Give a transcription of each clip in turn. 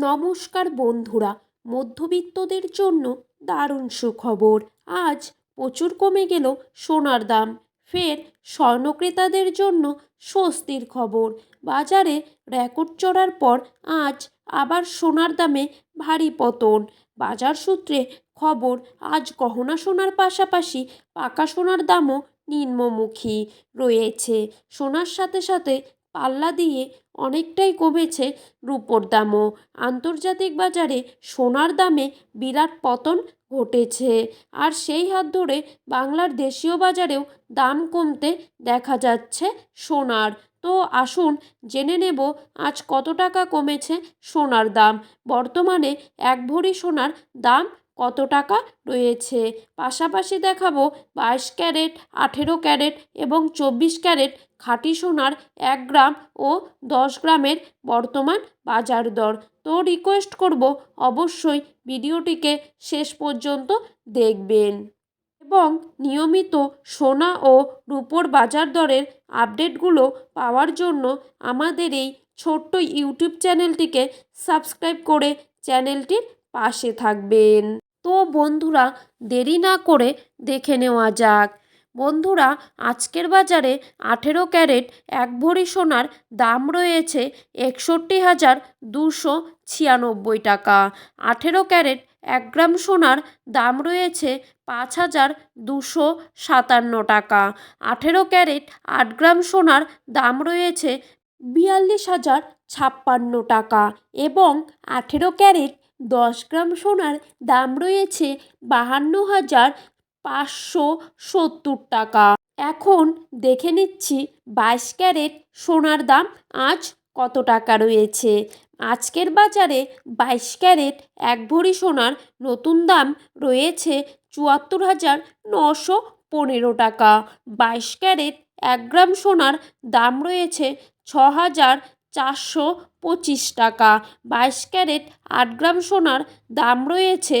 নমস্কার বন্ধুরা, মধ্যবিত্তদের জন্য দারুণ সুখবর। আজ প্রচুর কমে গেল সোনার দাম। ফের স্বর্ণক্রেতাদের জন্য স্বস্তির খবর। বাজারে রেকর্ড চড়ার পর আজ আবার সোনার দামে ভারী পতন। বাজার সূত্রে খবর, আজ গহনা সোনার পাশাপাশি পাকা সোনার দামও নিম্নমুখী রয়েছে। সোনার সাথে সাথে পাল্লা দিয়ে অনেকটাই কমেছে রূপোর দামও। আন্তর্জাতিক বাজারে সোনার দামে বিরাট পতন ঘটেছে, আর সেই হাত ধরে বাংলার দেশীয় বাজারেও দাম কমতে দেখা যাচ্ছে সোনার। তো আসুন জেনে নেব আজ কত টাকা কমেছে সোনার দাম। বর্তমানে এক ভরি সোনার দাম কত টাকা রয়েছে। পাশাপাশি দেখাবো 22 ক্যারেট, 18 ক্যারেট এবং 24 ক্যারেট খাঁটি সোনার 1 গ্রাম ও 10 গ্রামের বর্তমান বাজার দর। তো রিকোয়েস্ট করব অবশ্যই ভিডিওটিকে শেষ পর্যন্ত দেখবেন এবং নিয়মিত সোনা ও রূপোর বাজার দরের আপডেটগুলো পাওয়ার জন্য আমাদের এই ছোট্ট ইউটিউব চ্যানেলটিকে সাবস্ক্রাইব করে চ্যানেলটির পাশে থাকবেন। তো বন্ধুরা, দেরি না করে দেখে নেওয়া যাক। বন্ধুরা, আজকের বাজারে 18 ক্যারেট 1 ভরি সোনার দাম রয়েছে 61,296 টাকা। 18 ক্যারেট 1 গ্রাম সোনার দাম রয়েছে 5,257 টাকা। 18 ক্যারেট 8 গ্রাম সোনার দাম রয়েছে 42,056 টাকা এবং 18 ক্যারেট 10 গ্রাম সোনার দাম রয়েছে 52,570 টাকা। এখন দেখে নিচ্ছি 22 ক্যারেট সোনার দাম আজ কত টাকা রয়েছে। আজকের বাজারে 22 ক্যারেট 1 ভরি সোনার নতুন দাম রয়েছে 74,915 টাকা। 22 ক্যারেট 1 গ্রাম সোনার দাম রয়েছে 6,425 টাকা। 22 ক্যারেট 8 গ্রাম সোনার দাম রয়েছে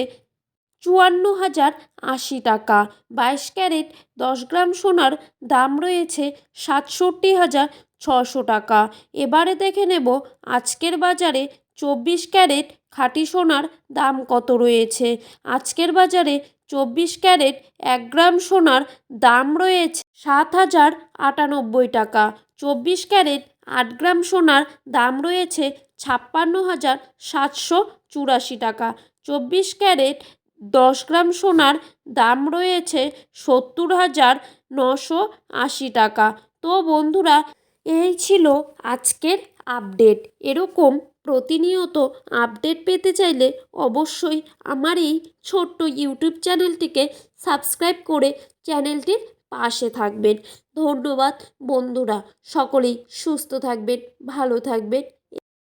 54,080 টাকা। 22 ক্যারেট 10 গ্রাম সোনার দাম রয়েছে 67,600 টাকা। এবারে দেখে নেব আজকের বাজারে 24 ক্যারেট খাঁটি সোনার দাম কত রয়েছে। আজকের বাজারে 24 ক্যারেট 1 গ্রাম সোনার দাম রয়েছে 7,098 টাকা। 24 ক্যারেট 8 গ্রাম সোনার দাম রয়েছে 56,784 টাকা। 24 ক্যারেট 10 গ্রাম সোনার দাম রয়েছে 70,980 টাকা। তো বন্ধুরা, এই ছিল আজকের আপডেট। এরকম প্রতিনিয়ত আপডেট পেতে চাইলে অবশ্যই আমার এই ছোট্ট ইউটিউব চ্যানেলটিকে সাবস্ক্রাইব করে চ্যানেলটির পাশে থাকবেন। ধন্যবাদ বন্ধুরা, সকলেই সুস্থ থাকবেন, ভালো থাকবেন।